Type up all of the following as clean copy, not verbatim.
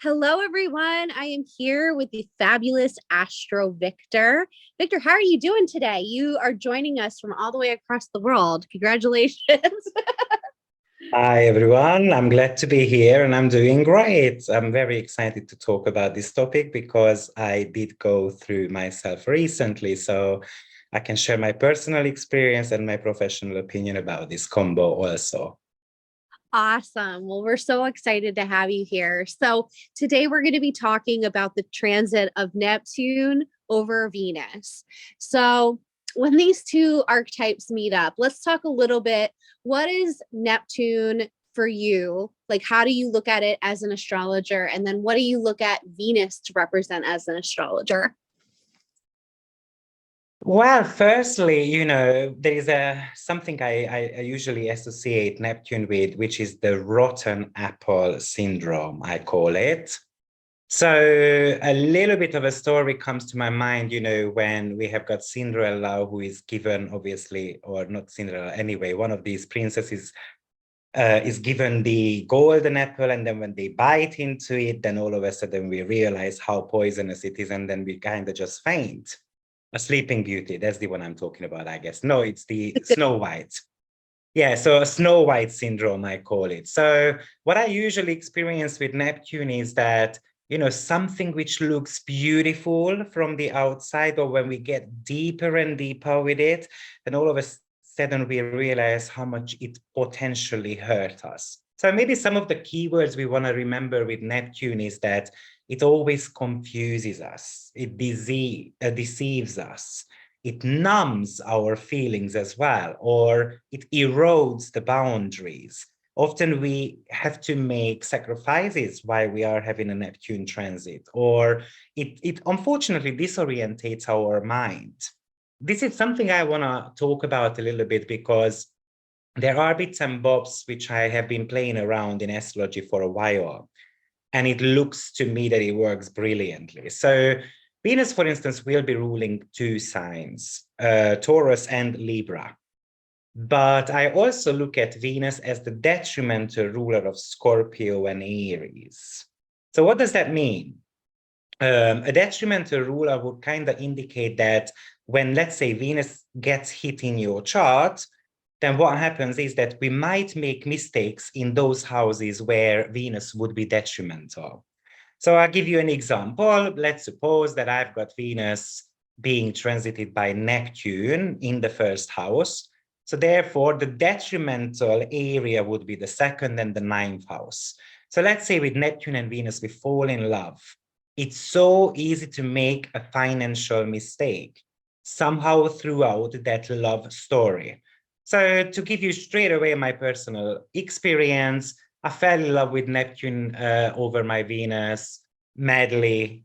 Hello, everyone. I am here with the fabulous AstroViktor. Victor, how are you doing today? You are joining us from all the way across the world. Congratulations. Hi, everyone. I'm glad to be here and I'm doing great. I'm very excited to talk about this topic because I did go through myself recently, so I can share my personal experience and my professional opinion about this combo also. Awesome. Well, we're so excited to have you here. So, today we're going to be talking about the transit of Neptune over Venus. So, when these two archetypes meet up, let's talk a little bit. What is Neptune for you? Like, how do you look at it as an astrologer? And then, what do you look at Venus to represent as an astrologer? Well, firstly, there is something I usually associate Neptune with, which is the rotten apple syndrome, I call it. So a little bit of a story comes to my mind, when we have got Cinderella, who is given, obviously, or not Cinderella, anyway, one of these princesses is given the golden apple, and then when they bite into it, then all of a sudden we realize how poisonous it is, and then we kind of just faint. A Sleeping Beauty, that's the one I'm talking about, I guess. No, it's the Snow White. Yeah, so a Snow White syndrome, I call it. So what I usually experience with Neptune is that, something which looks beautiful from the outside, or when we get deeper and deeper with it, then all of a sudden we realize how much it potentially hurt us. So maybe some of the keywords we want to remember with Neptune is that it always confuses us, it deceives us, it numbs our feelings as well, or it erodes the boundaries. Often we have to make sacrifices while we are having a Neptune transit, or it unfortunately disorientates our mind. This is something I want to talk about a little bit because there are bits and bobs which I have been playing around in astrology for a while, and it looks to me that it works brilliantly. So Venus, for instance, will be ruling two signs, Taurus and Libra. But I also look at Venus as the detrimental ruler of Scorpio and Aries. So what does that mean? A detrimental ruler would kind of indicate that when, let's say, Venus gets hit in your chart, then what happens is that we might make mistakes in those houses where Venus would be detrimental. So I'll give you an example. Let's suppose that I've got Venus being transited by Neptune in the first house. So therefore, the detrimental area would be the second and the ninth house. So let's say with Neptune and Venus, we fall in love. It's so easy to make a financial mistake somehow throughout that love story. So to give you straight away my personal experience, I fell in love with Neptune over my Venus madly.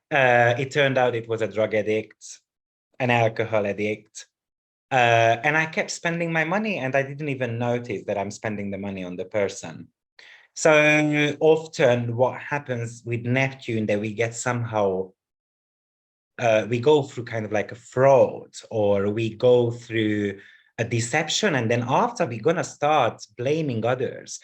It turned out it was a drug addict, an alcohol addict. And I kept spending my money and I didn't even notice that I'm spending the money on the person. So often what happens with Neptune that we get somehow, we go through kind of like a fraud, or we go through a deception, and then after we're going to start blaming others.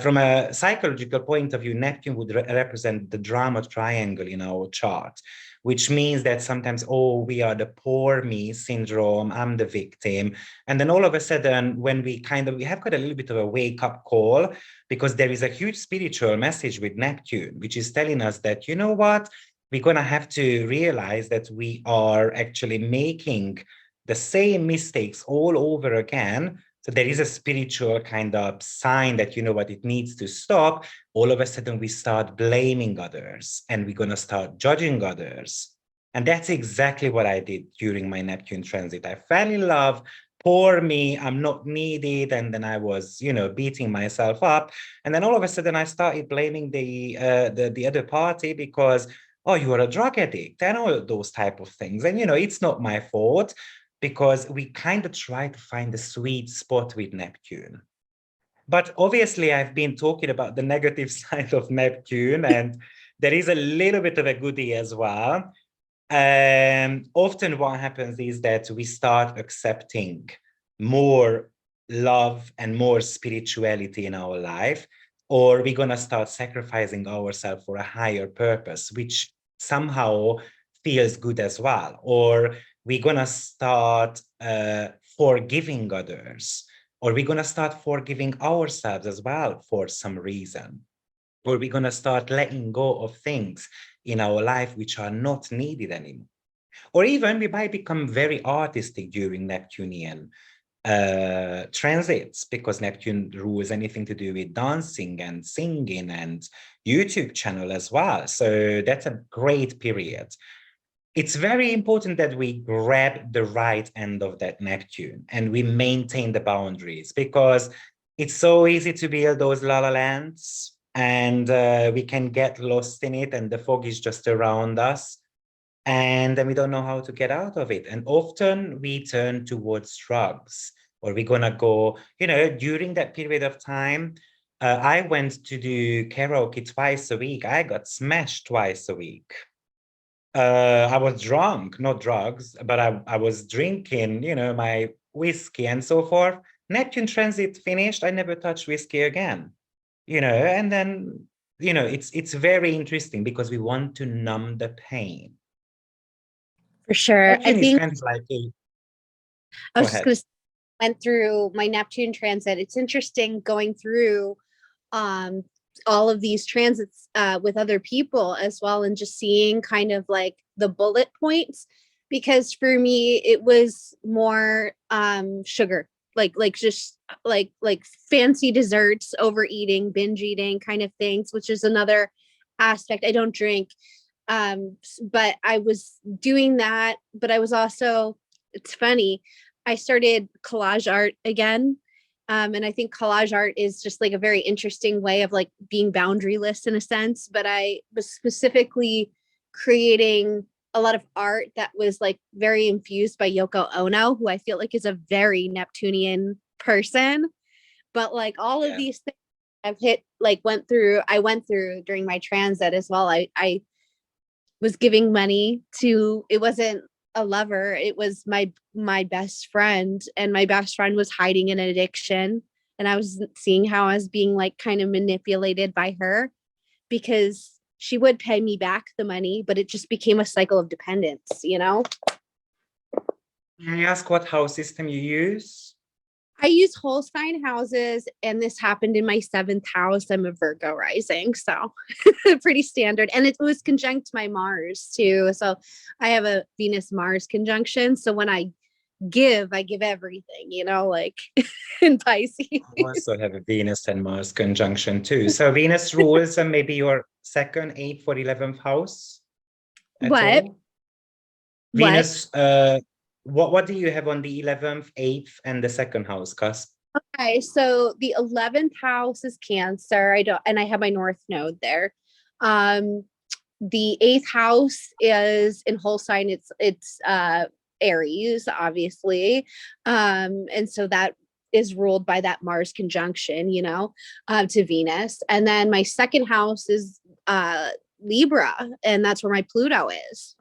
From a psychological point of view, Neptune would represent the drama triangle in our chart, which means that sometimes, oh, we are the poor me syndrome, I'm the victim. And then all of a sudden, when we have got a little bit of a wake up call, because there is a huge spiritual message with Neptune, which is telling us that, you know what, we're going to have to realize that we are actually making the same mistakes all over again. So there is a spiritual kind of sign that, you know what, it needs to stop. All of a sudden we start blaming others and we're going to start judging others. And that's exactly what I did during my Neptune transit. I fell in love, poor me, I'm not needed. And then I was, beating myself up. And then all of a sudden I started blaming the other party because, oh, you are a drug addict and all those type of things. And, it's not my fault, because we kind of try to find the sweet spot with Neptune. But obviously, I've been talking about the negative side of Neptune, and there is a little bit of a goodie as well. Often what happens is that we start accepting more love and more spirituality in our life. or we're going to start sacrificing ourselves for a higher purpose, which somehow feels good as well, or we're going to start forgiving others, or we're going to start forgiving ourselves as well for some reason, or we're going to start letting go of things in our life which are not needed anymore. Or even we might become very artistic during Neptunian transits, because Neptune rules anything to do with dancing and singing and YouTube channel as well. So that's a great period. It's very important that we grab the right end of that Neptune and we maintain the boundaries, because it's so easy to build those la la lands, and we can get lost in it and the fog is just around us, and then we don't know how to get out of it. And often we turn towards drugs, or we're gonna go, during that period of time, I went to do karaoke twice a week. I got smashed twice a week. I was drunk, not drugs, but I was drinking, my whiskey and so forth. Neptune transit finished. I never touched whiskey again, and then, it's very interesting because we want to numb the pain. For sure. I Neptune is think kind of like a, I go was just ahead. going to went through my Neptune transit. It's interesting going through um all of these transits with other people as well, and just seeing kind of like the bullet points, because for me it was more sugar, like just like fancy desserts, overeating, binge eating kind of things, which is another aspect. I don't drink, but I was doing that, but I was also, it's funny, I started collage art again. And I think collage art is just like a very interesting way of like being boundaryless in a sense. But I was specifically creating a lot of art that was like very infused by Yoko Ono, who I feel like is a very Neptunian person. But like all of Yeah. these things I went through during my transit as well. I was giving money to, it wasn't a lover, it was my best friend, and my best friend was hiding an addiction, and I was seeing how I was being like kind of manipulated by her, because she would pay me back the money, but it just became a cycle of dependence. Can I ask what house system you use? I use whole sign houses, and this happened in my 7th house. I'm a Virgo rising, so pretty standard. And it was conjunct my Mars too. So I have a Venus Mars conjunction. So when I give everything, like in Pisces. I also have a Venus and Mars conjunction too. So Venus rules and maybe your second, 8th, or 11th house at What? all? What? Venus, what do you have on the 11th, 8th, and the second house, cusp? Okay, so the 11th house is Cancer. I have my North Node there. The 8th house is in whole sign. It's Aries, obviously, and so that is ruled by that Mars conjunction, to Venus. And then my second house is Libra, and that's where my Pluto is.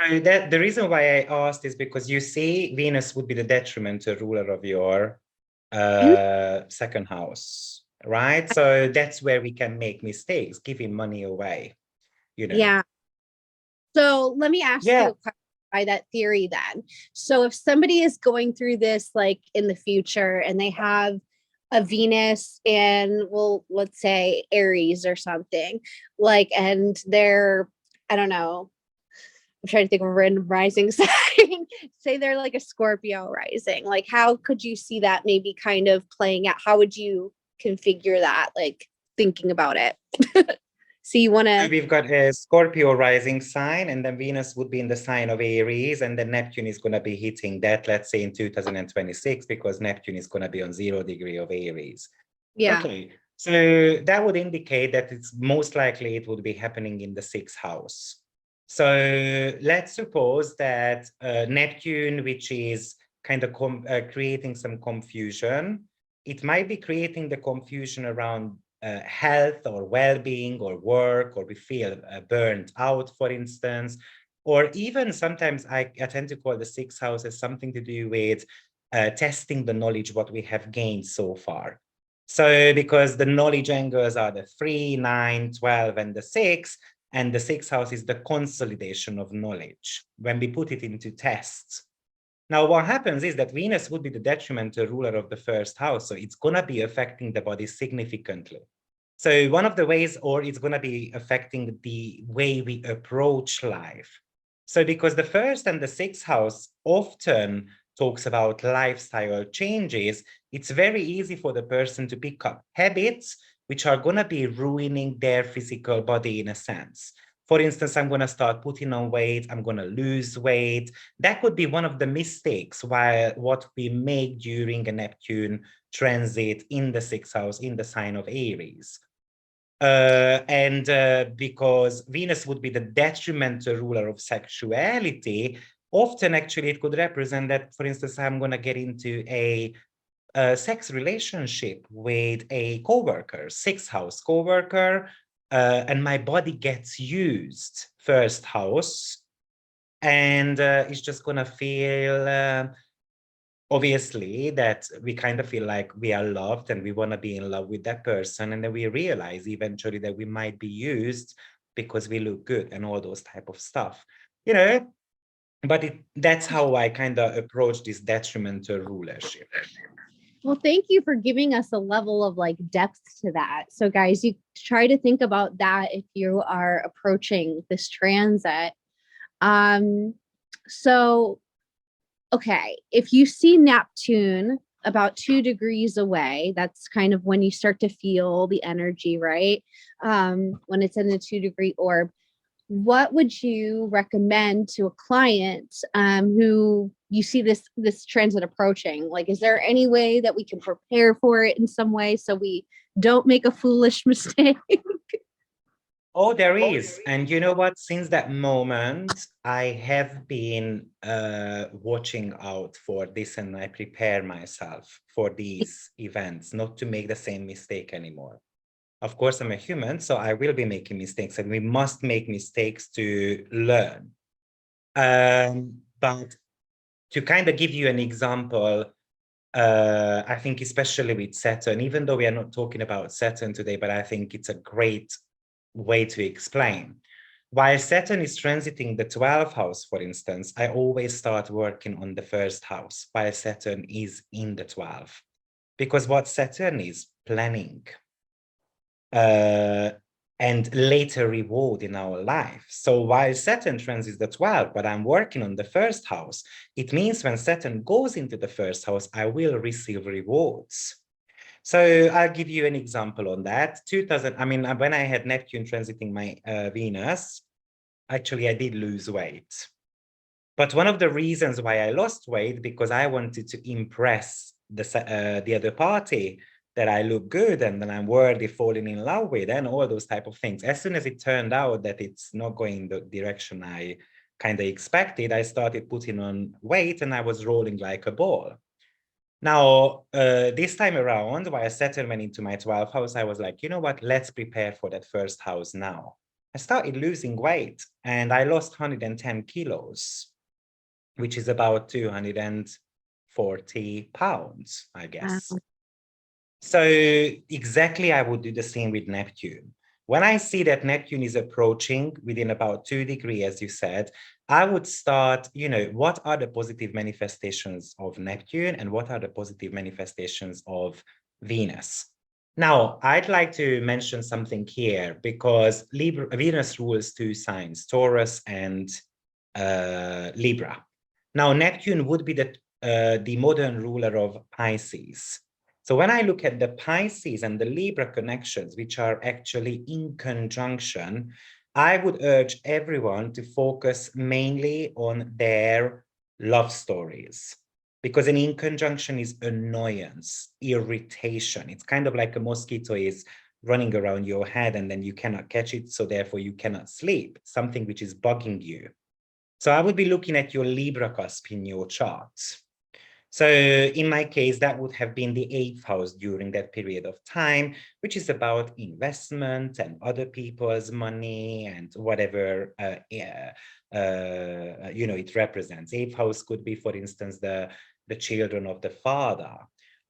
So that the reason why I asked is because you see, Venus would be the detrimental ruler of your second house, right? So that's where we can make mistakes, giving money away, Yeah. So let me ask you Yeah. a question by that theory then. So if somebody is going through this like in the future and they have a Venus and, well, let's say Aries or something, like, and they're, I don't know, I'm trying to think of a random rising sign. Say they're like a Scorpio rising. Like, how could you see that maybe kind of playing out? How would you configure that? Like, thinking about it. So you want So to, we've got a Scorpio rising sign, and then Venus would be in the sign of Aries, and then Neptune is going to be hitting that, let's say in 2026, because Neptune is going to be on 0 degree of Aries. yeah. Okay, so that would indicate that it's most likely it would be happening in the 6th house. So let's suppose that Neptune, which is kind of creating some confusion, it might be creating the confusion around health or well-being or work, or we feel burnt out, for instance, or even sometimes I tend to call the 6th house as something to do with testing the knowledge what we have gained so far. So because the knowledge angles are the 3, 9, 12, and the 6, and the 6th house is the consolidation of knowledge when we put it into tests. Now, what happens is that Venus would be the detrimental ruler of the 1st house, so it's going to be affecting the body significantly. So one of the ways, or it's going to be affecting the way we approach life. So because the 1st and the 6th house often talks about lifestyle changes, it's very easy for the person to pick up habits which are going to be ruining their physical body in a sense. For instance, I'm going to start putting on weight, I'm going to lose weight. That could be one of the mistakes while what we make during a Neptune transit in the 6th house, in the sign of Aries. Because Venus would be the detrimental ruler of sexuality, often actually it could represent that, for instance, I'm going to get into a sex relationship with a coworker, 6th house coworker, and my body gets used, 1st house, and it's just going to feel obviously that we kind of feel like we are loved and we want to be in love with that person, and then we realize eventually that we might be used because we look good and all those type of stuff, you know. But that's how I kind of approach this detrimental rulership. Well, thank you for giving us a level of like depth to that. So guys, you try to think about that if you are approaching this transit. So okay, if you see Neptune about 2 degrees away, that's kind of when you start to feel the energy, right? When it's in a 2-degree orb, what would you recommend to a client who you see this transit approaching? Like, is there any way that we can prepare for it in some way so we don't make a foolish mistake? Oh, there is. And you know what? Since that moment, I have been watching out for this, and I prepare myself for these events, not to make the same mistake anymore. Of course, I'm a human, so I will be making mistakes, and we must make mistakes to learn. But to kind of give you an example, I think especially with Saturn, even though we are not talking about Saturn today, but I think it's a great way to explain. While Saturn is transiting the 12th house, for instance, I always start working on the 1st house while Saturn is in the 12th. Because what Saturn is planning and later reward in our life. So while Saturn transits the 12th, but I'm working on the 1st house, it means when Saturn goes into the 1st house, I will receive rewards. So I'll give you an example on that. When I had Neptune transiting my Venus, actually I did lose weight. But one of the reasons why I lost weight, because I wanted to impress the other party that I look good and that I'm worthy falling in love with and all those type of things. As soon as it turned out that it's not going the direction I kind of expected, I started putting on weight and I was rolling like a ball. Now, this time around, while Saturn went into my 12th house, I was like, you know what, let's prepare for that 1st house now. I started losing weight and I lost 110 kilos, which is about 240 pounds, I guess. So exactly, I would do the same with Neptune. When I see that Neptune is approaching within about 2 degrees, as you said, I would start, what are the positive manifestations of Neptune and what are the positive manifestations of Venus? Now, I'd like to mention something here because Venus rules 2 signs, Taurus and Libra. Now, Neptune would be the modern ruler of Pisces. So when I look at the Pisces and the Libra connections, which are actually in conjunction, I would urge everyone to focus mainly on their love stories, because an in conjunction is annoyance, irritation. It's kind of like a mosquito is running around your head and then you cannot catch it, so therefore you cannot sleep, something which is bugging you. So I would be looking at your Libra cusp in your charts. So in my case, that would have been the 8th house during that period of time, which is about investment and other people's money and whatever it represents. 8th house could be, for instance, the children of the father,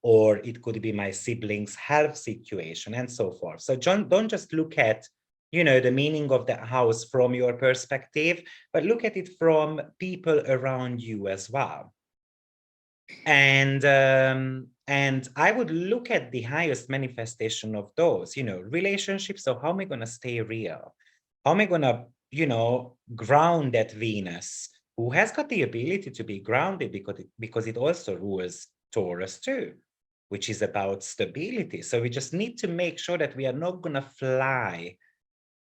or it could be my siblings' health situation, and so forth. So don't just look at, the meaning of that house from your perspective, but look at it from people around you as well. And I would look at the highest manifestation of those, relationships. So how am I going to stay real? How am I going to, ground that Venus, who has got the ability to be grounded because it also rules Taurus too, which is about stability. So we just need to make sure that we are not going to fly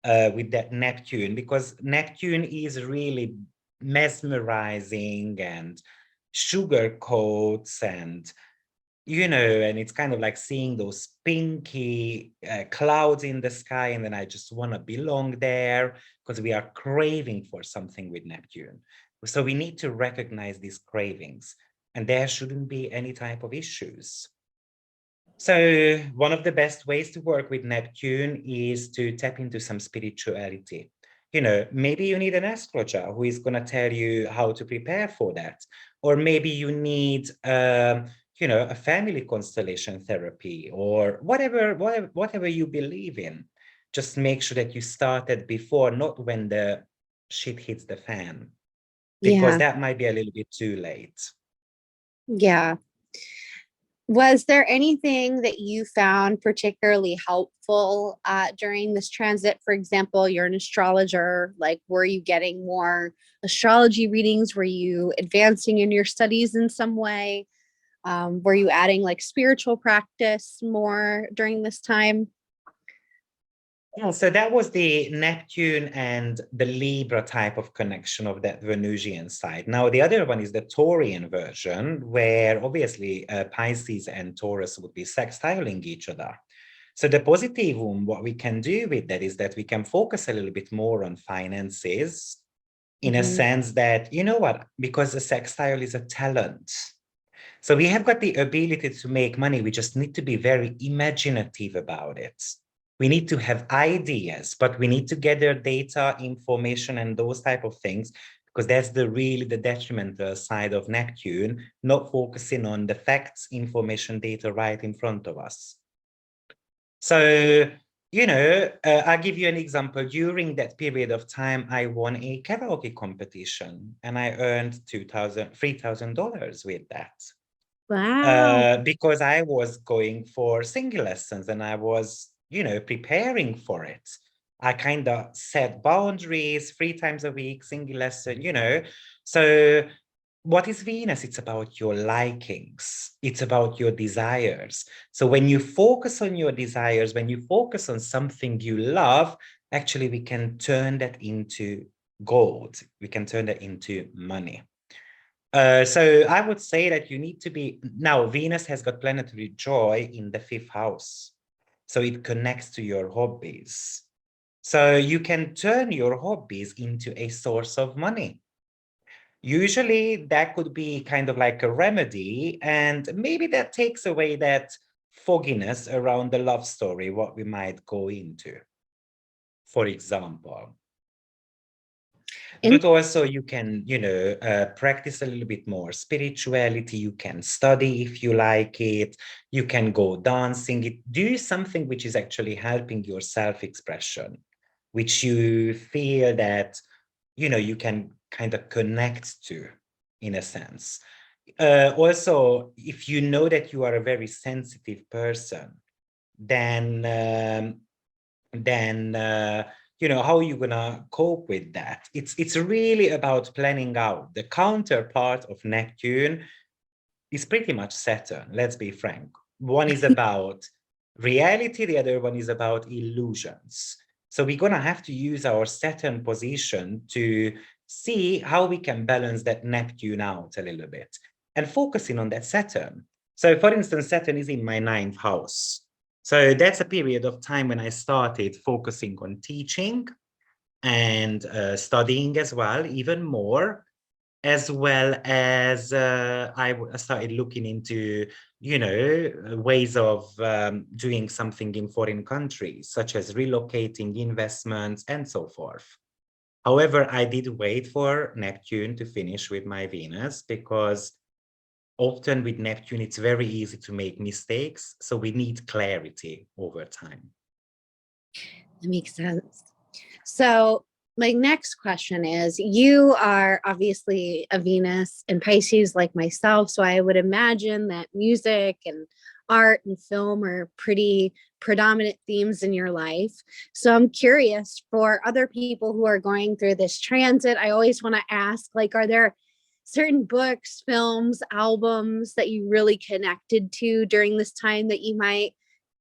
with that Neptune, because Neptune is really mesmerizing and sugar coats, and and it's kind of like seeing those pinky clouds in the sky, and then I just want to belong there, because we are craving for something with Neptune. So we need to recognize these cravings, and there shouldn't be any type of issues. So one of the best ways to work with Neptune is to tap into some spirituality. Maybe you need an astrologer who is going to tell you how to prepare for that. Or maybe you need, a family constellation therapy, or whatever you believe in. Just make sure that you started before, not when the shit hits the fan, because Yeah. that might be a little bit too late. Yeah. Was there anything that you found particularly helpful during this transit? For example, you're an astrologer. Like, were you getting more astrology readings? Were you advancing in your studies in some way? Were you adding like spiritual practice more during this time? Yeah, so that was the Neptune and the Libra type of connection of that Venusian side. Now, the other one is the Taurian version, where obviously Pisces and Taurus would be sextiling each other. So the positivum, what we can do with that is that we can focus a little bit more on finances, in a Mhm. sense that, because the sextile is a talent. So we have got the ability to make money. We just need to be very imaginative about it. We need to have ideas, but we need to gather data, information, and those type of things, because that's really the detrimental side of Neptune, not focusing on the facts, information, data right in front of us. So, I'll give you an example. During that period of time, I won a karaoke competition, and I earned $3,000 with that. Wow. Because I was going for singing lessons, and I was, preparing for it. I kind of set boundaries, 3 times a week, singing lesson, So what is Venus? It's about your likings. It's about your desires. So when you focus on your desires, when you focus on something you love, actually we can turn that into gold. We can turn that into money. So I would say that you need to be, now Venus has got planetary joy in the 5th house. So it connects to your hobbies. So you can turn your hobbies into a source of money. Usually that could be kind of like a remedy, and maybe that takes away that fogginess around the love story, what we might go into, for example. In- But also you can, practice a little bit more spirituality. You can study if you like it. You can go dancing. Do something which is actually helping your self-expression, which you feel that, you can kind of connect to, in a sense. Also, if you know that you are a very sensitive person, then how are you gonna cope with that? It's really about planning out. The counterpart of Neptune is pretty much Saturn, let's be frank. One is about reality, the other one is about illusions. So we're gonna have to use our Saturn position to see how we can balance that Neptune out a little bit and focusing on that Saturn. So for instance, Saturn is in my 9th house. So that's a period of time when I started focusing on teaching and studying as well, even more, as well as I started looking into, ways of doing something in foreign countries, such as relocating, investments, and so forth. However, I did wait for Neptune to finish with my Venus, because often with Neptune, it's very easy to make mistakes. So we need clarity over time. That makes sense. So my next question is, you are obviously a Venus in Pisces like myself, so I would imagine that music and art and film are pretty predominant themes in your life. So I'm curious, for other people who are going through this transit, I always want to ask, like, are there certain books, films, albums that you really connected to during this time that you might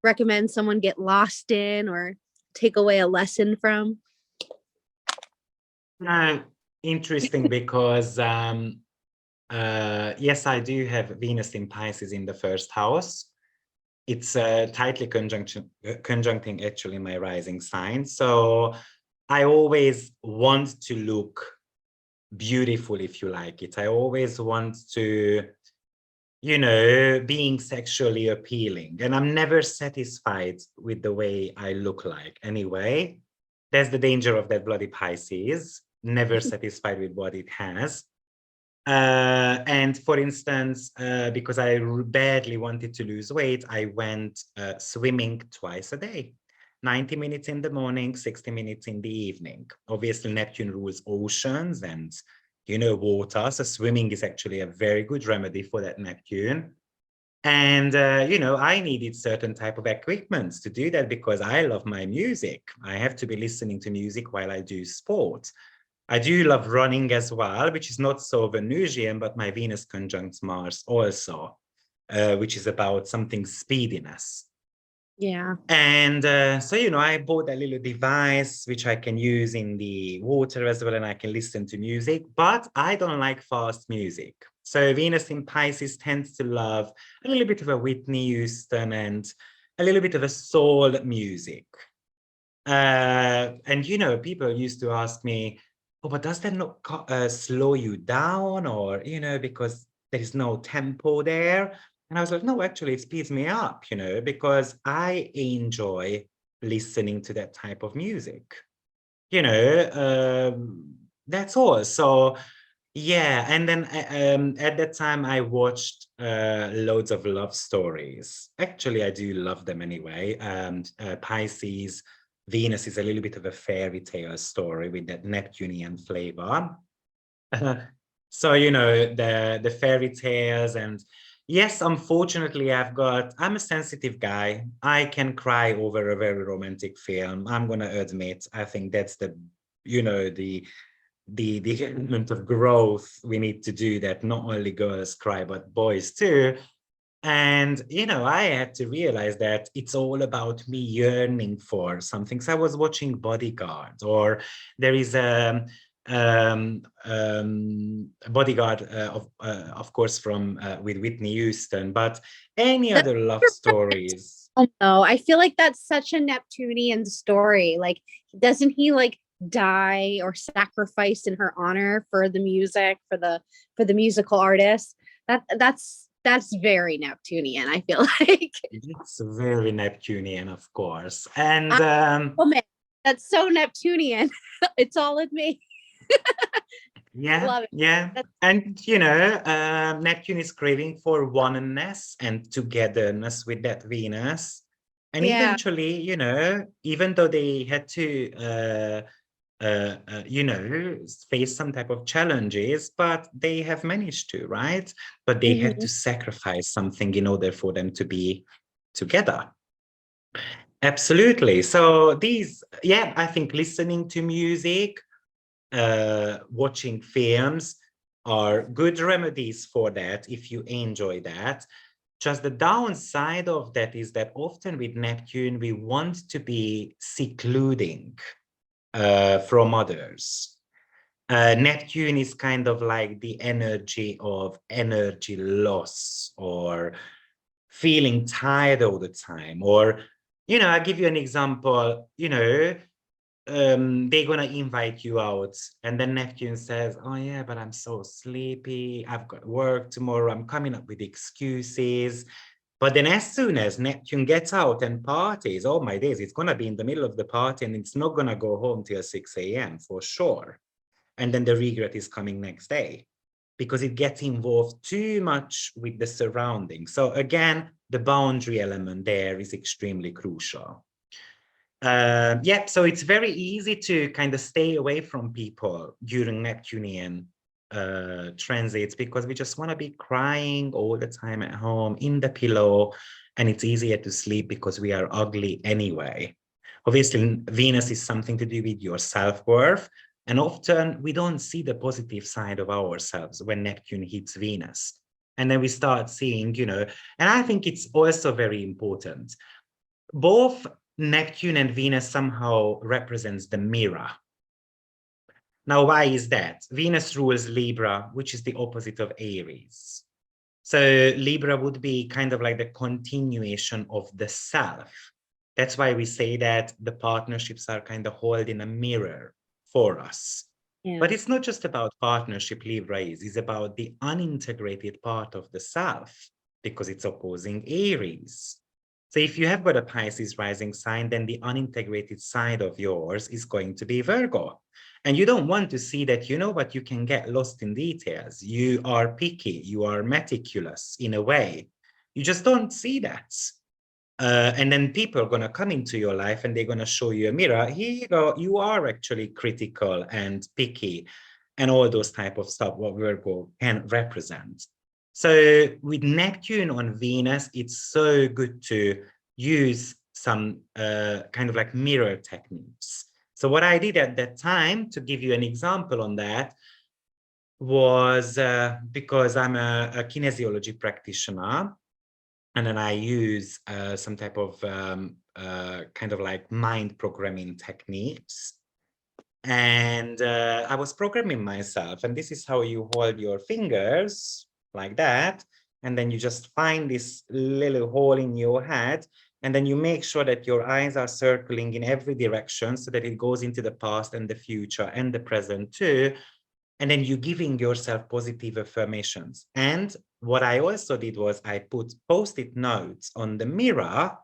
recommend someone get lost in or take away a lesson from? Interesting, because yes, I do have Venus in Pisces in the first house. It's tightly conjuncting actually my rising sign. So I always want to look beautiful, if you like it. I always want to, you know, being sexually appealing. And I'm never satisfied with the way I look like. Anyway, that's the danger of that bloody Pisces, never satisfied with what it has. And for instance, because I badly wanted to lose weight, I went swimming twice a day, 90 minutes in the morning, 60 minutes in the evening. Obviously, Neptune rules oceans and, you know, water. So swimming is actually a very good remedy for that Neptune. And, you know, I needed certain type of equipment to do that because I love my music. I have to be listening to music while I do sport. I do love running as well, which is not so Venusian, but my Venus conjuncts Mars also, which is about something speediness. Yeah. And so, you know, I bought a little device which I can use in the water as well, and I can listen to music, but I don't like fast music. So Venus in Pisces tends to love a little bit of a Whitney Houston and a little bit of a soul music. And, you know, people used to ask me, oh, but does that not slow you down, or, you know, because there is no tempo there? And I was like, no, actually, it speeds me up, you know, because I enjoy listening to that type of music, you know, that's all. So, yeah. And then at that time, I watched loads of love stories. Actually, I do love them anyway. Pisces, Venus is a little bit of a fairy tale story with that Neptunian flavor. So, you know, the fairy tales, and yes, unfortunately, I'm a sensitive guy. I can cry over a very romantic film. I'm gonna admit, I think that's the, you know, the element of growth we need to do, that not only girls cry, but boys too. And, you know, I had to realize that it's all about me yearning for something. So I was watching Bodyguard, or there is a Bodyguard, of course, from with Whitney Houston, but any That's other love stories. oh no, I feel like that's such a Neptunian story. Like, doesn't he like die or sacrifice in her honor for the music, for the musical artist? That's very Neptunian, I feel like. It's very Neptunian, of course. And Oh man, that's so Neptunian. It's all in me. yeah, Love it. yeah. That's, And, you know, Neptune is craving for oneness and togetherness with that Venus. And yeah. eventually, you know, even though they had to, you know, face some type of challenges, but they have managed to, right? But they had Mhm. to sacrifice something in order for them to be together. Absolutely. So these, yeah, I think listening to music, watching films are good remedies for that if you enjoy that. Just the downside of that is that often with Neptune, we want to be secluding from others. Neptune is kind of like the energy of energy loss, or feeling tired all the time, or, you know, I'll give you an example. You know, they're gonna invite you out, and then Neptune says, oh yeah, but I'm so sleepy, I've got work tomorrow, I'm coming up with excuses. But then as soon as Neptune gets out and parties, oh my days, it's gonna be in the middle of the party, and it's not gonna go home till 6 a.m. for sure. And then the regret is coming next day. because it gets involved too much with the surroundings. So again, the boundary element there is extremely crucial. Yeah, so it's very easy to kind of stay away from people during Neptunian transits, because we just want to be crying all the time at home in the pillow, and it's easier to sleep because we are ugly anyway. Obviously, Venus is something to do with your self-worth, and often we don't see the positive side of ourselves when Neptune hits Venus. And then we start seeing, you know, and I think it's also very important. Both Neptune and Venus somehow represents the mirror. Now, why is that? Venus rules Libra, which is the opposite of Aries. So Libra would be kind of like the continuation of the self. That's why we say that the partnerships are kind of holding a mirror for us. Yeah. But it's not just about partnership, Libra is. It's about the unintegrated part of the self, because it's opposing Aries. So if you have got a Pisces rising sign, then the unintegrated side of yours is going to be Virgo. And you don't want to see that, you know what, you can get lost in details. You are picky, you are meticulous in a way. You just don't see that. And then people are going to come into your life and they're going to show you a mirror. Here you go, you are actually critical and picky and all those type of stuff, what Virgo can represent. So with Neptune on Venus, it's so good to use some kind of like mirror techniques. So what I did at that time, to give you an example on that, was because I'm a kinesiology practitioner, and then I use some type of kind of like mind programming techniques. And I was programming myself, and this is how you hold your fingers like that. And then you just find this little hole in your head, and then you make sure that your eyes are circling in every direction so that it goes into the past and the future and the present too. And then you're giving yourself positive affirmations. And what I also did was I put post-it notes on the mirror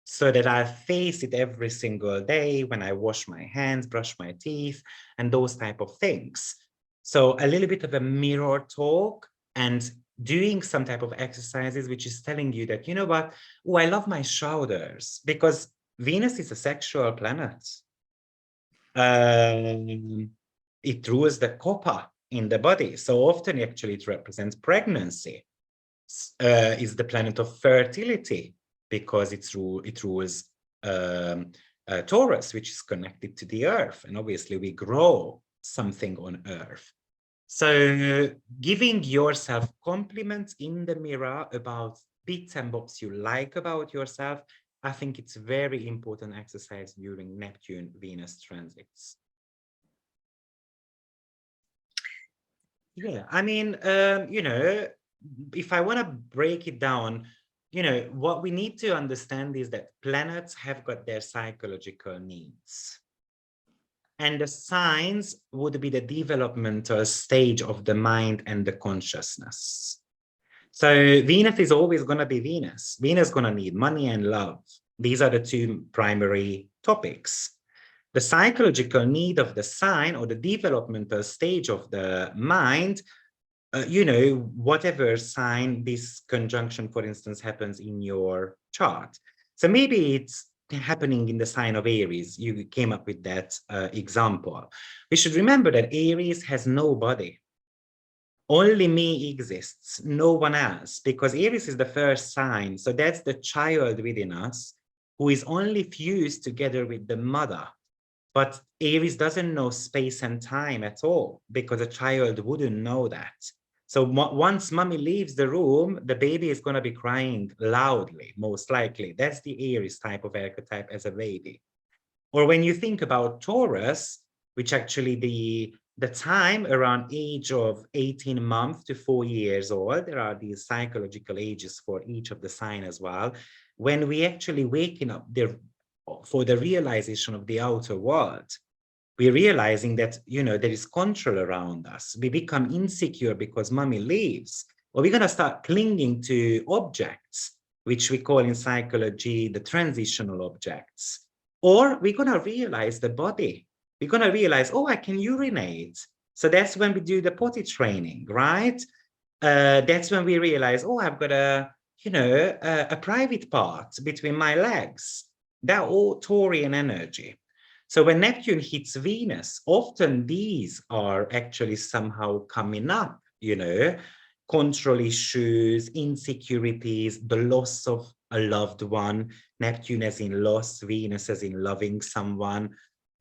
so that I face it every single day when I wash my hands, brush my teeth, and those type of things. So a little bit of a mirror talk and doing some type of exercises, which is telling you that, you know what, oh, I love my shoulders, because Venus is a sexual planet. It rules the copper in the body. So often actually it represents pregnancy. Is the planet of fertility, because it rules Taurus, which is connected to the earth. And obviously we grow something on earth. So giving yourself compliments in the mirror about bits and bobs you like about yourself, I think it's a very important exercise during Neptune-Venus transits. Yeah, I mean, you know, if I want to break it down, you know, what we need to understand is that planets have got their psychological needs. And the signs would be the developmental stage of the mind and the consciousness. So Venus is always going to be Venus. Venus is going to need money and love. These are the two primary topics. The psychological need of the sign, or the developmental stage of the mind, you know, whatever sign this conjunction, for instance, happens in your chart. So maybe it's happening in the sign of Aries. You came up with that example. We should remember that Aries has no body. Only me exists, no one else, because Aries is the first sign. So that's the child within us who is only fused together with the mother. But Aries doesn't know space and time at all, because a child wouldn't know that. So once mommy leaves the room, the baby is going to be crying loudly, most likely. That's the Aries type of archetype as a baby. Or when you think about Taurus, which actually the time around age of 18 months to 4 years old, there are these psychological ages for each of the sign as well, when we actually waking up there for the realization of the outer world. We're realizing that, you know, there is control around us. We become insecure because mommy leaves, or we're going to start clinging to objects, which we call in psychology the transitional objects. Or we're going to realize the body. We're going to realize, oh, I can urinate. So that's when we do the potty training, right? That's when we realize, oh, I've got a private part between my legs. That all Taurian energy. So when Neptune hits Venus, often these are actually somehow coming up, control issues, insecurities, the loss of a loved one, Neptune as in loss, Venus as in loving someone,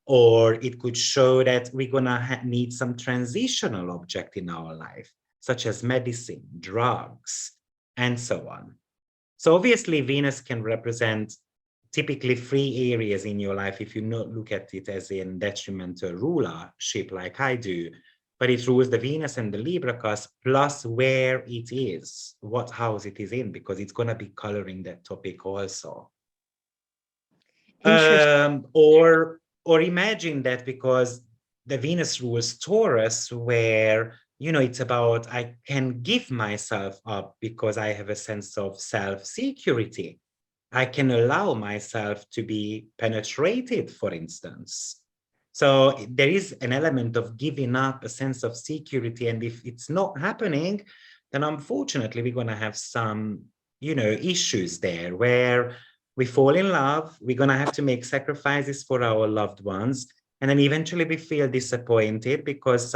or it could show that we're gonna need some transitional object in our life, such as medicine, drugs, and so on. So obviously Venus can represent typically 3 areas in your life if you not look at it as in detrimental rulership like I do, but it rules the Venus and the Libra cusp plus where it is, what house it is in, because it's going to be coloring that topic also. Interesting. Or imagine that because the Venus rules Taurus, where it's about I can give myself up because I have a sense of self-security. I can allow myself to be penetrated, for instance. So there is an element of giving up a sense of security. And if it's not happening, then unfortunately, we're going to have some, issues there where we fall in love. We're going to have to make sacrifices for our loved ones. And then eventually we feel disappointed because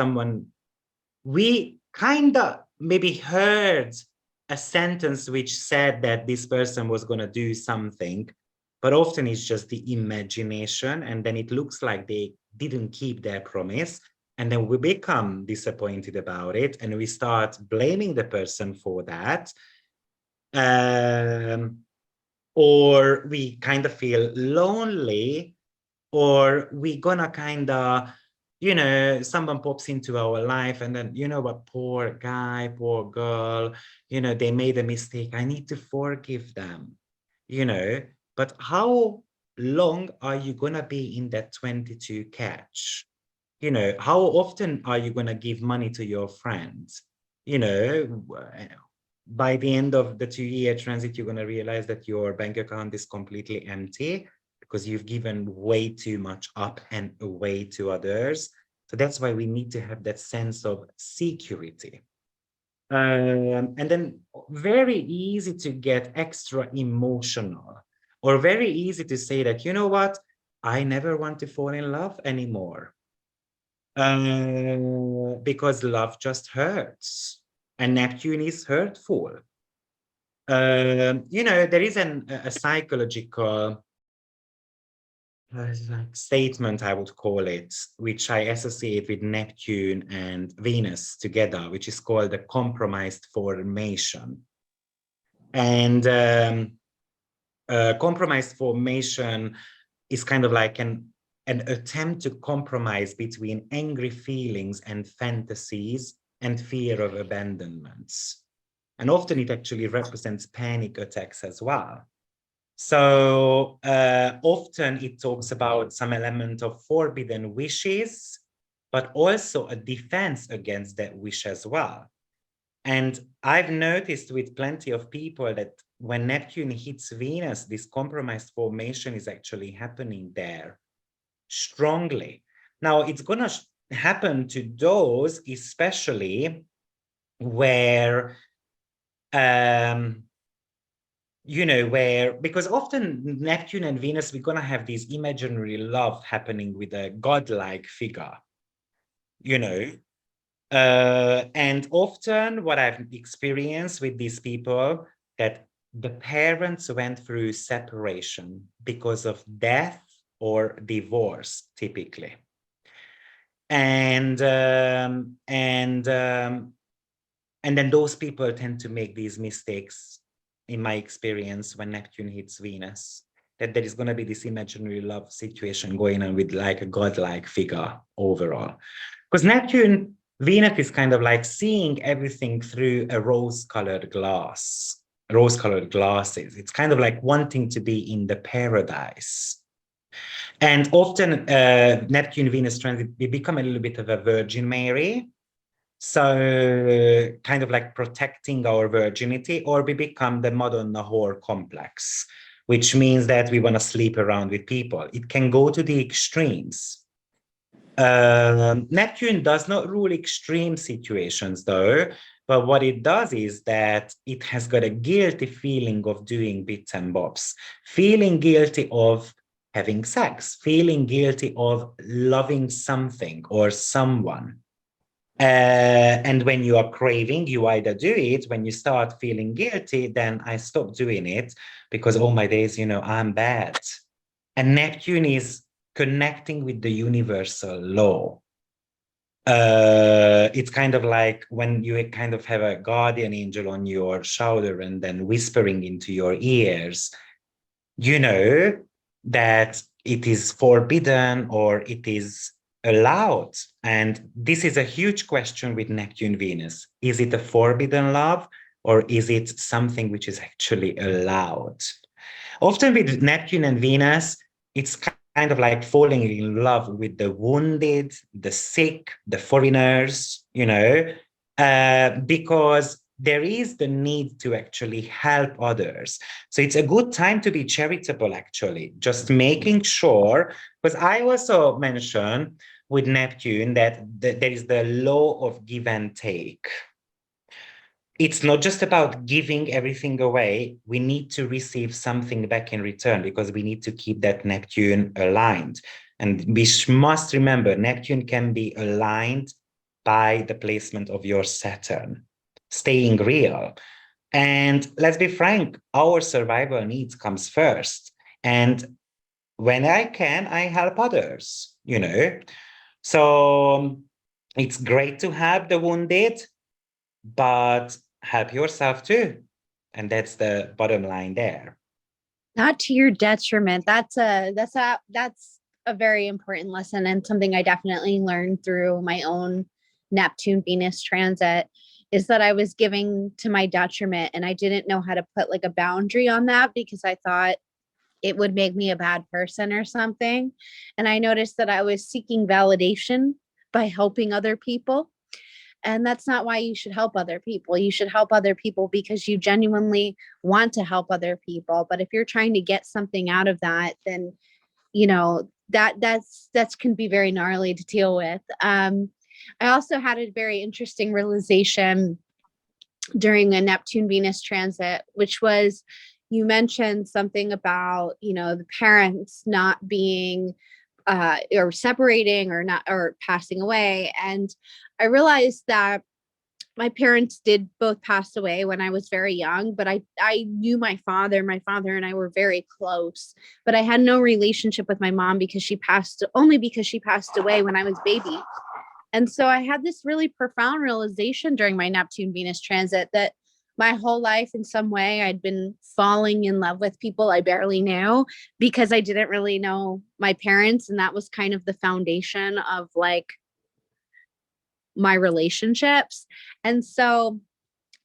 we kind of maybe heard a sentence which said that this person was going to do something, but often it's just the imagination. And then it looks like they didn't keep their promise. And then we become disappointed about it. And we start blaming the person for that. Or we kind of feel lonely, or we gonna kind of, someone pops into our life and then, what, poor guy, poor girl, they made a mistake. I need to forgive them, but how long are you gonna be in that 22 catch? How often are you gonna give money to your friends? By the end of the 2-year transit, you're gonna realize that your bank account is completely empty because you've given way too much up and away to others. So that's why we need to have that sense of security. And then very easy to get extra emotional, or very easy to say that, what, I never want to fall in love anymore. Because love just hurts, and Neptune is hurtful. There is a psychological statement, I would call it, which I associate with Neptune and Venus together, which is called the compromised formation. And compromised formation is kind of like an attempt to compromise between angry feelings and fantasies and fear of abandonments. And often it actually represents panic attacks as well. So often it talks about some element of forbidden wishes, but also a defense against that wish as well. And I've noticed with plenty of people that when Neptune hits Venus, this compromised formation is actually happening there strongly. Now, it's going to happen to those, especially where because often Neptune and Venus, we're going to have this imaginary love happening with a godlike figure, and often what I've experienced with these people, that the parents went through separation because of death or divorce, typically. And then those people tend to make these mistakes, in my experience, when Neptune hits Venus, that there is going to be this imaginary love situation going on with like a godlike figure overall. Because Neptune, Venus is kind of like seeing everything through a rose-colored glasses. It's kind of like wanting to be in the paradise. And often Neptune, Venus transit, we become a little bit of a Virgin Mary. So kind of like protecting our virginity, or we become the Madonna whore complex, which means that we want to sleep around with people. It can go to the extremes. Neptune does not rule extreme situations, though. But what it does is that it has got a guilty feeling of doing bits and bobs, feeling guilty of having sex, feeling guilty of loving something or someone. And when you are craving, you either do it. When you start feeling guilty, then I stop doing it because, oh my days, I'm bad. And Neptune is connecting with the universal law. It's kind of like when you kind of have a guardian angel on your shoulder and then whispering into your ears, you know that it is forbidden or it is allowed. And this is a huge question with Neptune Venus. Is it a forbidden love or is it something which is actually allowed? Often with Neptune and Venus, it's kind of like falling in love with the wounded, the sick, the foreigners, because there is the need to actually help others. So it's a good time to be charitable, actually, just making sure, because I also mentioned with Neptune that there is the law of give and take. It's not just about giving everything away. We need to receive something back in return because we need to keep that Neptune aligned. And we must remember Neptune can be aligned by the placement of your Saturn, staying real. And let's be frank, our survival needs comes first. And when I can, I help others. So it's great to help the wounded, but help yourself too. And that's the bottom line there. Not to your detriment. That's a very important lesson and something I definitely learned through my own Neptune Venus transit is that I was giving to my detriment and I didn't know how to put like a boundary on that because I thought it would make me a bad person or something. And I noticed that I was seeking validation by helping other people. And that's not why you should help other people. You should help other people because you genuinely want to help other people. But if you're trying to get something out of that, then that's can be very gnarly to deal with. I also had a very interesting realization during a Neptune Venus transit, which was you mentioned something about, the parents not being or separating or not or passing away. And I realized that my parents did both pass away when I was very young, but I knew my father. My father and I were very close, but I had no relationship with my mom because she passed away when I was baby. And so I had this really profound realization during my Neptune Venus transit that my whole life, in some way, I'd been falling in love with people I barely knew because I didn't really know my parents. And that was kind of the foundation of like my relationships. And so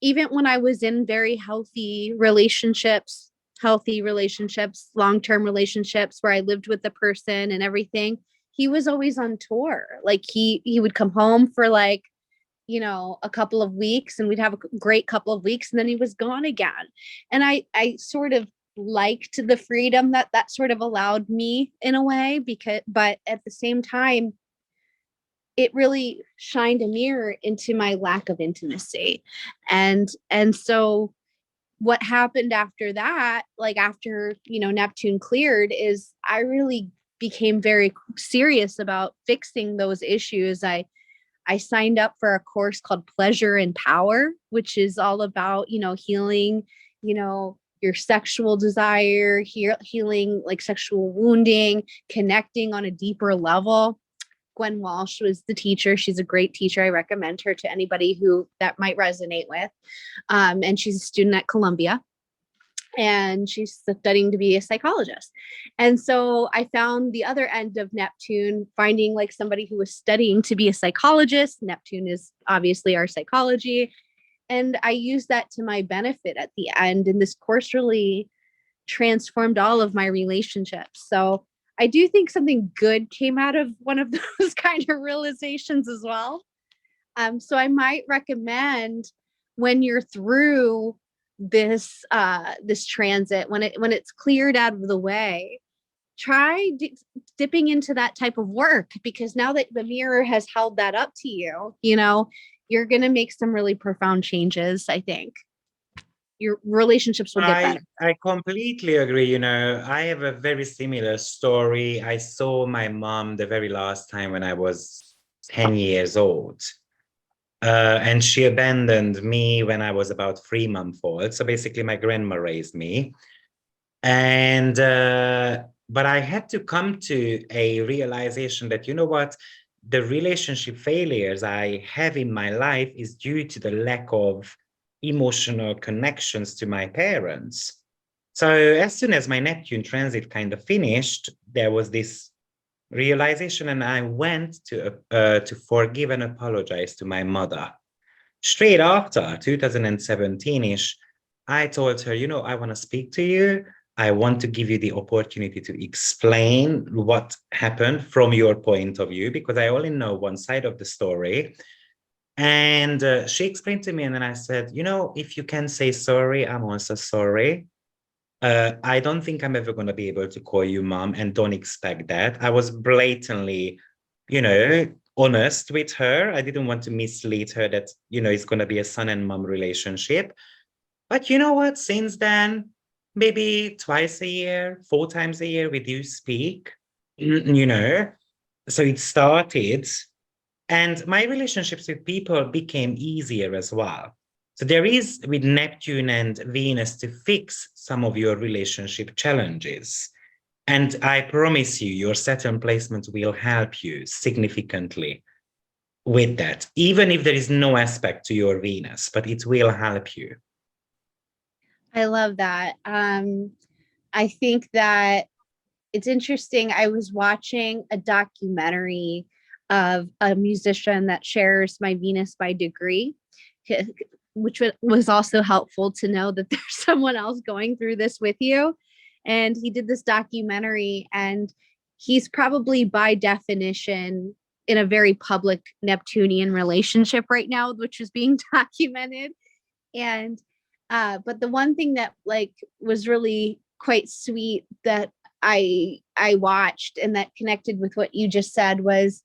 even when I was in very healthy relationships, long-term relationships where I lived with the person and everything, he was always on tour. Like he would come home for like, a couple of weeks and we'd have a great couple of weeks and then he was gone again. And I sort of liked the freedom that sort of allowed me in a way but at the same time it really shined a mirror into my lack of intimacy. And so what happened after that, like after, Neptune cleared, is I really became very serious about fixing those issues. I signed up for a course called Pleasure and Power, which is all about, healing, your sexual desire, healing like sexual wounding, connecting on a deeper level. Gwen Walsh was the teacher. She's a great teacher. I recommend her to anybody who that might resonate with. And she's a student at Columbia and she's studying to be a psychologist. And so I found the other end of Neptune, finding like somebody who was studying to be a psychologist. Neptune is obviously our psychology. And I used that to my benefit at the end. And this course really transformed all of my relationships. So I do think something good came out of one of those kind of realizations as well. So I might recommend when you're through this transit, when it's cleared out of the way, try dipping into that type of work, because now that the mirror has held that up to you, you know, you're going to make some really profound changes. I think your relationships will get better. I completely agree. You know, I have a very similar story. I saw my mom the very last time when I was 10 years old. And she abandoned me when I was about 3 months old. So basically, my grandma raised me. And but I had to come to a realization that, you know what, the relationship failures I have in my life is due to the lack of emotional connections to my parents. So as soon as my Neptune transit kind of finished, there was this realization, and I went to forgive and apologize to my mother. Straight after 2017-ish, I told her, you know, I want to speak to you. I want to give you the opportunity to explain what happened from your point of view, because I only know one side of the story. And she explained to me, and then I said, you know, if you can say sorry, I'm also sorry. I don't think I'm ever going to be able to call you mom, and don't expect that. I was blatantly, you know, honest with her. I didn't want to mislead her that, you know, it's going to be a son and mom relationship. But you know what? Since then, maybe twice a year, 4 times a year, we do speak, you know. So it started, and my relationships with people became easier as well. So there is, with Neptune and Venus, to fix some of your relationship challenges. And I promise you, your Saturn placement will help you significantly with that, even if there is no aspect to your Venus, but it will help you. I love that. I think that it's interesting. I was watching a documentary of a musician that shares my Venus by degree, which was also helpful to know that there's someone else going through this with you. And he did this documentary, and he's probably by definition in a very public Neptunian relationship right now, which is being documented. And but the one thing that like was really quite sweet that I watched and that connected with what you just said was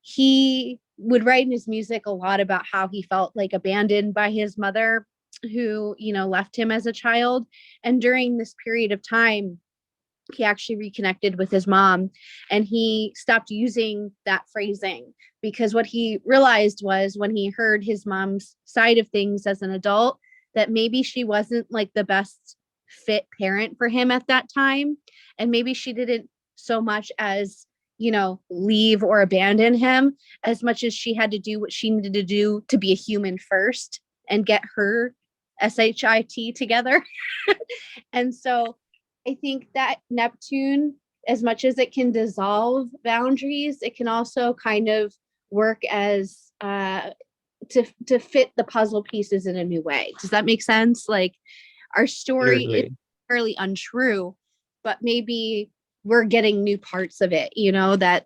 he would write in his music a lot about how he felt like abandoned by his mother, who, you know, left him as a child. And during this period of time, he actually reconnected with his mom, and he stopped using that phrasing, because what he realized was when he heard his mom's side of things as an adult, that maybe she wasn't like the best fit parent for him at that time. And maybe she didn't so much as, you know, leave or abandon him, as much as she had to do what she needed to do to be a human first and get her SHIT together. And so I think that Neptune, as much as it can dissolve boundaries, it can also kind of work as to fit the puzzle pieces in a new way. Does that make sense? Like our story is Absolutely. fairly untrue, but maybe we're getting new parts of it, you know, that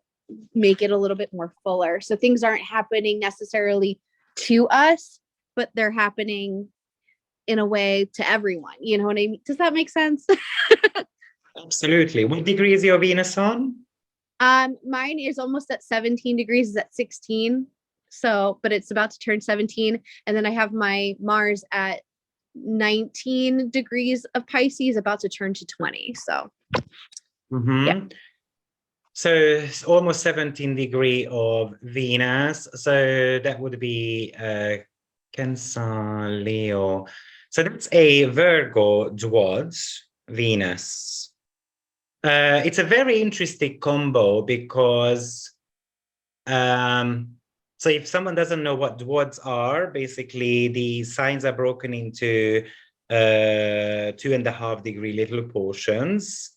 make it a little bit more fuller. So things aren't happening necessarily to us, but they're happening in a way to everyone. You know what I mean? Does that make sense? Absolutely. What degree is your Venus on? Mine is almost at 17 degrees, is at 16. So, but it's about to turn 17. And then I have my Mars at 19 degrees of Pisces, about to turn to 20. So, yeah. So it's almost 17 degree of Venus. So that would be Cancer, Leo. So that's a Virgo dwarf Venus. It's a very interesting combo because so if someone doesn't know what dwarfs are, basically the signs are broken into 2.5 degree little portions.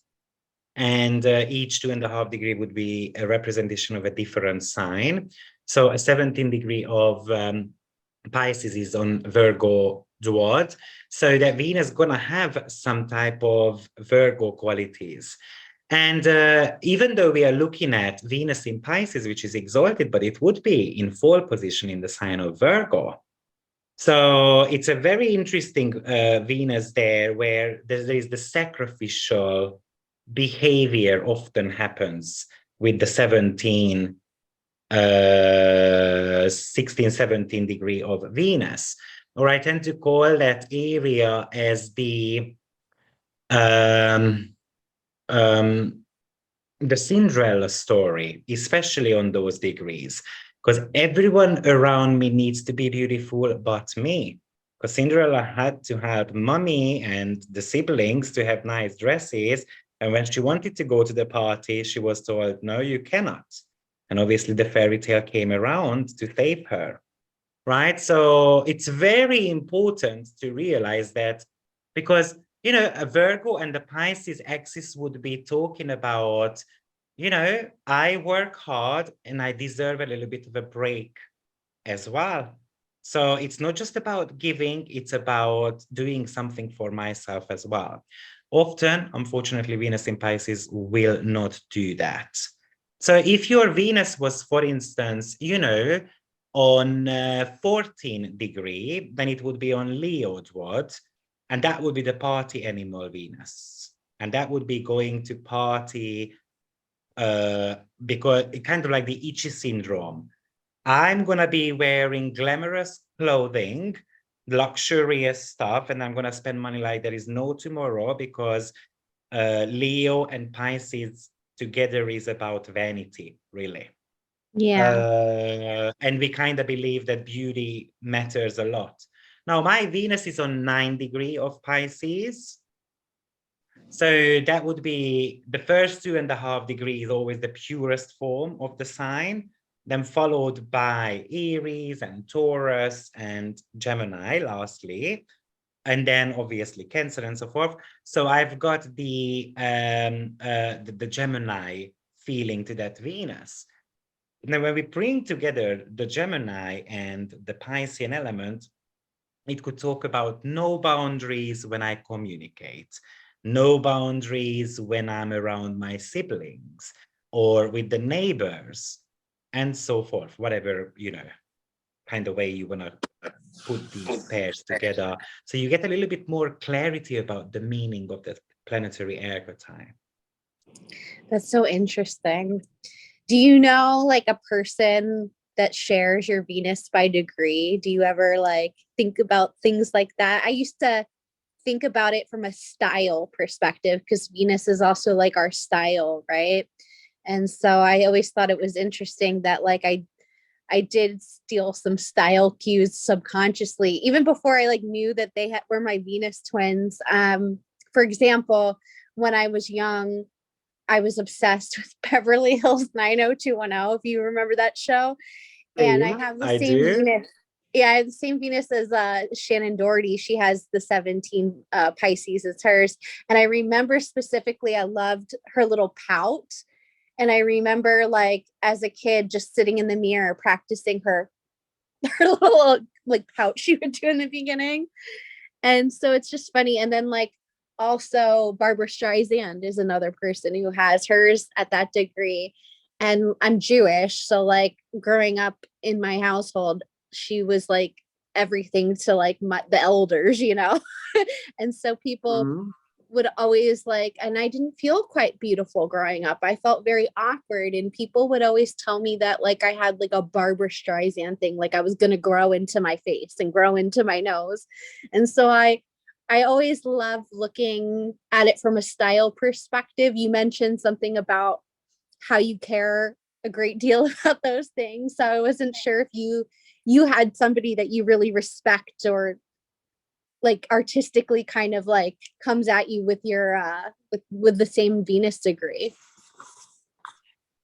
And each 2.5 degree would be a representation of a different sign. So a 17 degree of Pisces is on Virgo dwarf. So that Venus is going to have some type of Virgo qualities. And even though we are looking at Venus in Pisces, which is exalted, but it would be in fall position in the sign of Virgo. So it's a very interesting Venus there, where there is the sacrificial behavior often happens with the 16, 17 degree of Venus. Or I tend to call that area as the Cinderella story, especially on those degrees, because everyone around me needs to be beautiful but me. Because Cinderella had to help mommy and the siblings to have nice dresses. And when she wanted to go to the party, she was told, no, you cannot. And obviously the fairy tale came around to save her, right? So it's very important to realize that, because, you know, a Virgo and the Pisces axis would be talking about, you know, I work hard and I deserve a little bit of a break as well. So it's not just about giving, it's about doing something for myself as well. Often, unfortunately, Venus in Pisces will not do that. So if your Venus was, for instance, you know, on 14 degree, then it would be on Leo, what? And that would be the party animal Venus. And that would be going to party because it kind of like the itchy syndrome. I'm going to be wearing glamorous clothing, luxurious stuff, and I'm going to spend money like there is no tomorrow, because Leo and Pisces together is about vanity, really. Yeah. And we kind of believe that beauty matters a lot. Now, my Venus is on 9 degree of Pisces. So that would be the first 2.5 degrees, always the purest form of the sign, then followed by Aries and Taurus and Gemini lastly, and then obviously Cancer and so forth. So I've got the Gemini feeling to that Venus. Now, when we bring together the Gemini and the Piscean element, it could talk about no boundaries when I communicate, no boundaries when I'm around my siblings or with the neighbors and so forth, whatever, you know, kind of way you want to put these pairs together. So you get a little bit more clarity about the meaning of the planetary archetype. That's so interesting. Do you know like a person that shares your Venus by degree? Do you ever like think about things like that? I used to think about it from a style perspective because Venus is also like our style, right? And so I always thought it was interesting that like I did steal some style cues subconsciously, even before I like knew that were my Venus twins. For example, when I was young, I was obsessed with Beverly Hills 90210, if you remember that show. And I have the I same do. Venus. Yeah, I have the same Venus as Shannon Doherty. She has the 17 Pisces, it's hers. And I remember specifically, I loved her little pout. And I remember like as a kid, just sitting in the mirror, practicing her little like pout she would do in the beginning. And so it's just funny. And then like also Barbara Streisand is another person who has hers at that degree. And I'm Jewish. So like growing up in my household, she was like everything to like the elders, you know? And so people would always like, and I didn't feel quite beautiful growing up. I felt very awkward, and people would always tell me that like I had like a Barbara Streisand thing, like I was going to grow into my face and grow into my nose. And so I always love looking at it from a style perspective. You mentioned something about how you care a great deal about those things. So I wasn't sure if you had somebody that you really respect or like artistically kind of like comes at you with your with the same Venus degree.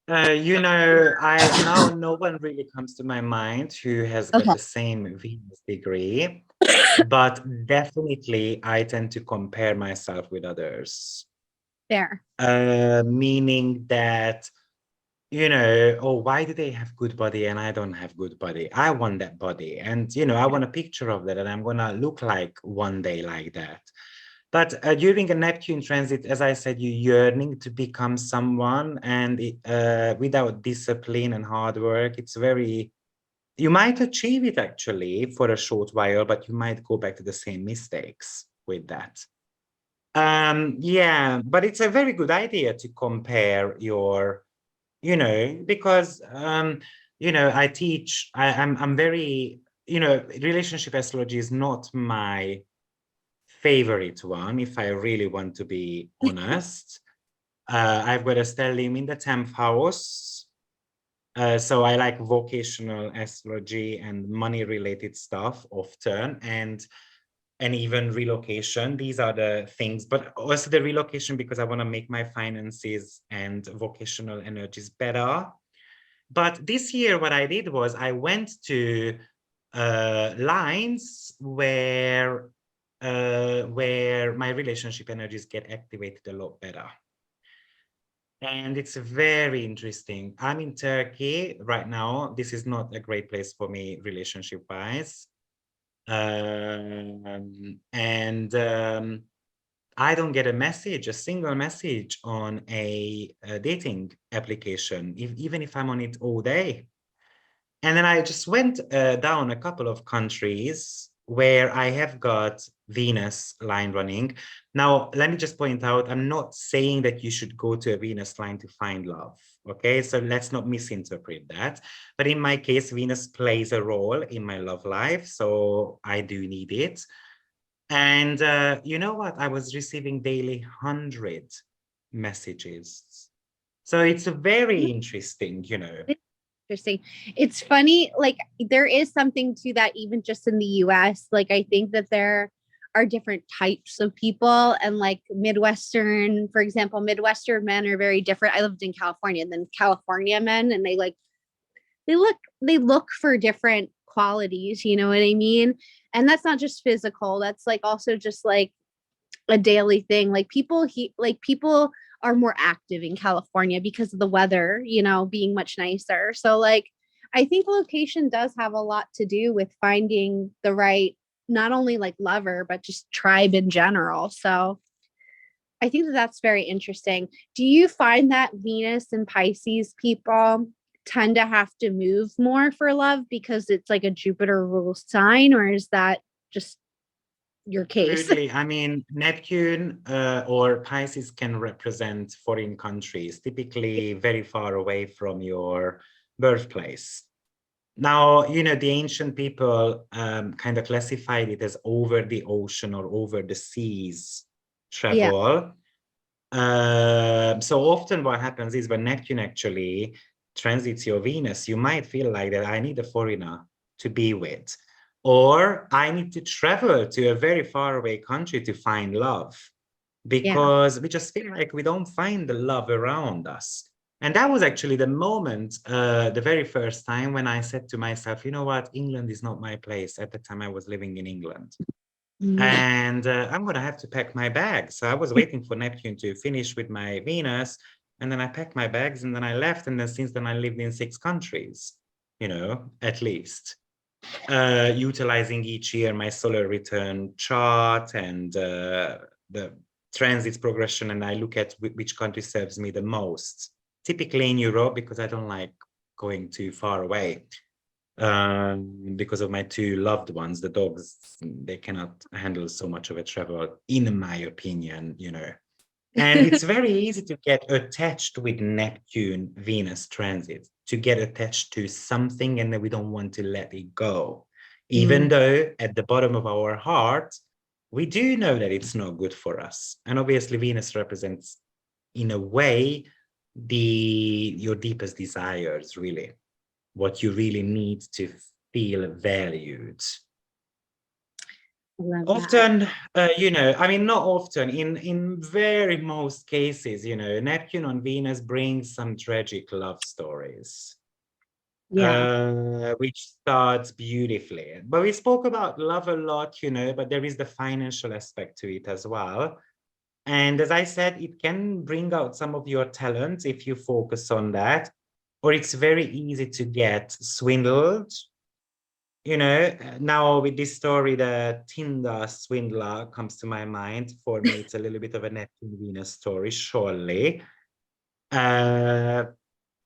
You know, I now no one really comes to my mind who has got Okay. the same Venus degree, but definitely I tend to compare myself with others. Fair. Meaning that, you know, oh, why do they have good body and I don't have good body? I want that body. And, you know, I want a picture of that and I'm going to look like one day like that. But during a Neptune transit, as I said, you're yearning to become someone, and without discipline and hard work, it's very, you might achieve it actually for a short while, but you might go back to the same mistakes with that. Yeah, but it's a very good idea to compare your, because I teach, I'm very, relationship astrology is not my favorite one, if I really want to be honest. I've got a stellium in the 10th house. So I like vocational astrology and money related stuff often, and even relocation. These are the things, but also the relocation because I want to make my finances and vocational energies better. But this year, what I did was I went to lines where my relationship energies get activated a lot better. And it's very interesting. I'm in Turkey right now. This is not a great place for me relationship-wise. And I don't get a single message on a dating application, even if I'm on it all day. And then I just went down a couple of countries where I have got Venus line running. Now, let me just point out, I'm not saying that you should go to a Venus line to find love. Okay, so let's not misinterpret that. But in my case, Venus plays a role in my love life, so I do need it. And you know what? I was receiving daily 100 messages. So it's very interesting. Interesting. It's funny, like there is something to that even just in the US. Like I think that there are different types of people and like Midwestern, for example, Midwestern men are very different. I lived in California than California men and they look for different qualities, you know what I mean? And that's not just physical, that's like also just like a daily thing. Like people are more active in California because of the weather, being much nicer. So like I think location does have a lot to do with finding the right not only like lover but just tribe in general. So I think that that's very interesting. Do you find that Venus and Pisces people tend to have to move more for love because it's like a Jupiter rule sign, or is that just your case? Absolutely. I mean, Neptune or Pisces can represent foreign countries, typically very far away from your birthplace. Now, the ancient people kind of classified it as over the ocean or over the seas Yeah. travel. So often what happens is when Neptune actually transits your Venus, you might feel like that I need a foreigner to be with, or I need to travel to a very far away country to find love, Yeah. because we just feel like we don't find the love around us. And that was actually the moment, the very first time when I said to myself, you know what, England is not my place. At the time I was living in England. Mm. And I'm going to have to pack my bags. So I was waiting for Neptune to finish with my Venus. And then I packed my bags and then I left. And then since then, I lived in 6 countries, at least, utilizing each year my solar return chart and the transit progression. And I look at which country serves me the most, typically in Europe, because I don't like going too far away. Because of my 2 loved ones, the dogs, they cannot handle so much of a travel, in my opinion. And it's very easy to get attached with Neptune Venus transit, to get attached to something and then we don't want to let it go, even Mm. though at the bottom of our heart we do know that it's not good for us. And obviously Venus represents, in a way, your deepest desires, really, what you really need to feel valued. I love that. Often, I mean, not often, in very most cases, Neptune on Venus brings some tragic love stories, Yeah. which starts beautifully. But we spoke about love a lot, but there is the financial aspect to it as well. And as I said, it can bring out some of your talents if you focus on that, or it's very easy to get swindled. Now with this story, the Tinder swindler comes to my mind. For me, it's a little bit of a Neptune Venus story, surely. Uh,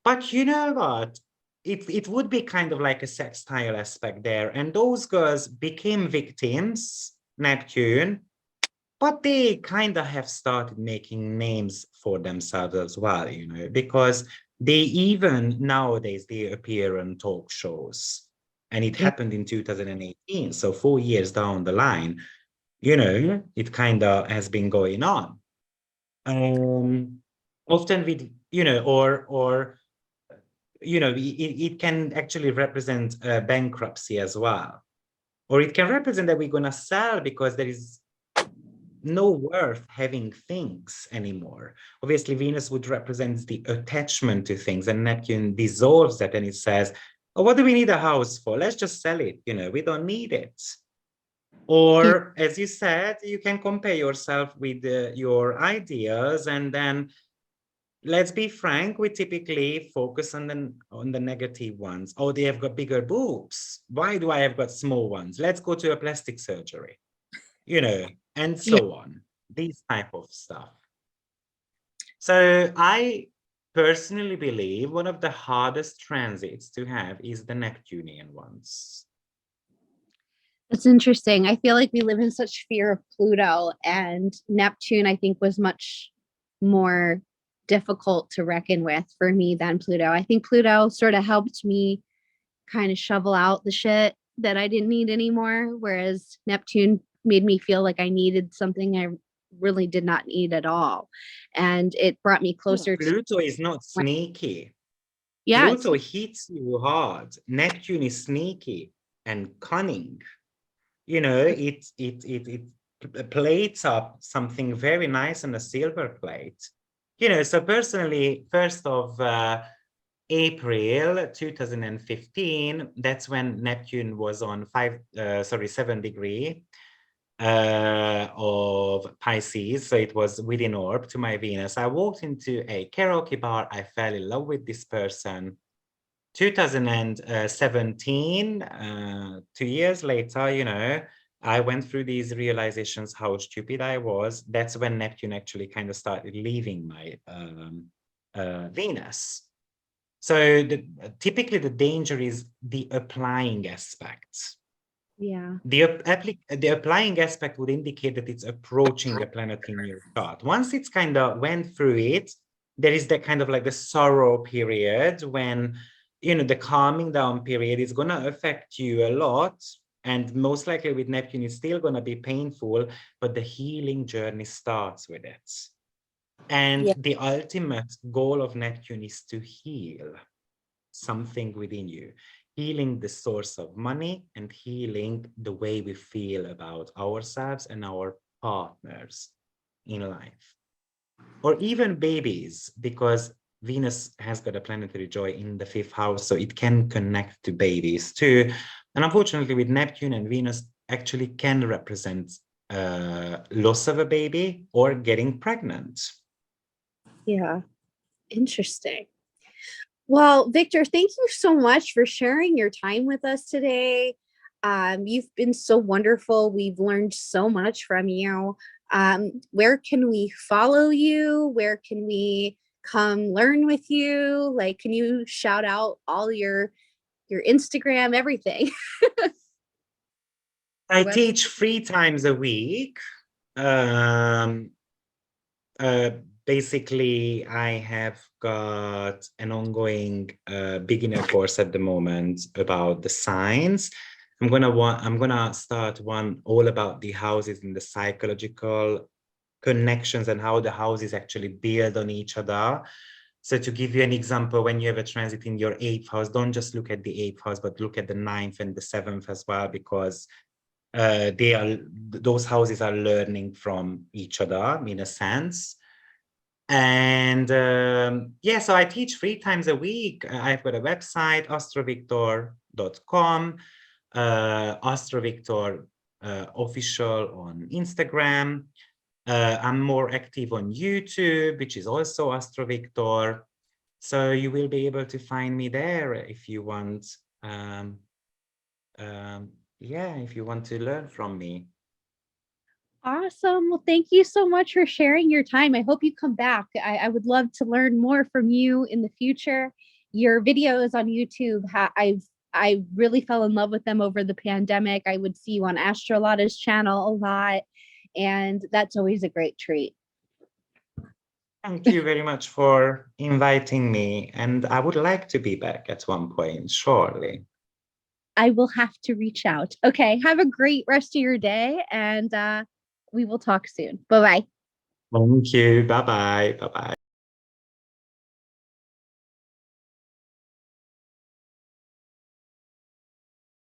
but you know what? It would be kind of like a sextile aspect there. And those girls became victims, Neptune, but they kind of have started making names for themselves as well, because they even nowadays they appear on talk shows. And it Yeah. happened in 2018. So 4 years down the line, it kind of has been going on. Um, Often with, it can actually represent bankruptcy as well. Or it can represent that we're going to sell because there is no worth having things anymore. Obviously, Venus would represent the attachment to things, and Neptune dissolves that and it says, oh, what do we need a house for? Let's just sell it. We don't need it. Or, as you said, you can compare yourself with your ideas, and then let's be frank, we typically focus on the negative ones. Oh, they have got bigger boobs. Why do I have got small ones? Let's go to a plastic surgery, and Yeah. so on. These type of stuff. So I personally believe one of the hardest transits to have is the Neptunian ones. It's interesting. I feel like we live in such fear of Pluto, and Neptune, I think, was much more difficult to reckon with for me than Pluto. I think Pluto sort of helped me kind of shovel out the shit that I didn't need anymore, whereas Neptune made me feel like I needed something I really did not need at all. And it brought me closer to, Pluto is not sneaky. yeah, it's, Pluto hits you hard. Neptune is sneaky and cunning. It plates up something very nice on a silver plate. So personally, 1st of April 2015, that's when Neptune was on 7 degree of Pisces. So it was within orb to my Venus. I walked into a karaoke bar. I fell in love with this person. 2017, 2 years later, I went through these realizations, how stupid I was. That's when Neptune actually kind of started leaving my Venus. So typically the danger is the applying aspect. yeah. The applying aspect would indicate that it's approaching a planet in your chart. Once it's kind of went through it, there is that kind of like the sorrow period when, the calming down period is going to affect you a lot. And most likely with Neptune, it's still going to be painful, but the healing journey starts with it. And Yeah. the ultimate goal of Neptune is to heal something within you, healing the source of money and healing the way we feel about ourselves and our partners in life. Or even babies, because Venus has got a planetary joy in the 5th house, so it can connect to babies too. And unfortunately, with Neptune and Venus actually can represent loss of a baby or getting pregnant. Yeah. Interesting. Well, Victor, thank you so much for sharing your time with us today. You've been so wonderful. We've learned so much from you. Where can we follow you? Where can we come learn with you? Like, can you shout out all your Instagram, everything? I Your website? teach 3 times a week. Um, uh, Basically, I have got an ongoing beginner course at the moment about the signs. I'm gonna start one all about the houses and the psychological connections and how the houses actually build on each other. So to give you an example, when you have a transit in your 8th house, don't just look at the 8th house, but look at the 9th and the 7th as well, because those houses are learning from each other in a sense. And yeah, so I teach 3 times a week. I've got a website, AstroViktor.com, AstroViktor.Official on Instagram. I'm more active on YouTube, which is also AstroViktor. So you will be able to find me there if you want. Yeah, if you want to learn from me. Awesome. Well, thank you so much for sharing your time. I hope you come back. I would love to learn more from you in the future. Your videos on YouTube, I really fell in love with them over the pandemic. I would see you on Astrolotta's channel a lot. And that's always a great treat. Thank you very much for inviting me. And I would like to be back at one point, surely. I will have to reach out. Okay. Have a great rest of your day, and we will talk soon. Bye bye. Thank you. Bye bye. Bye bye.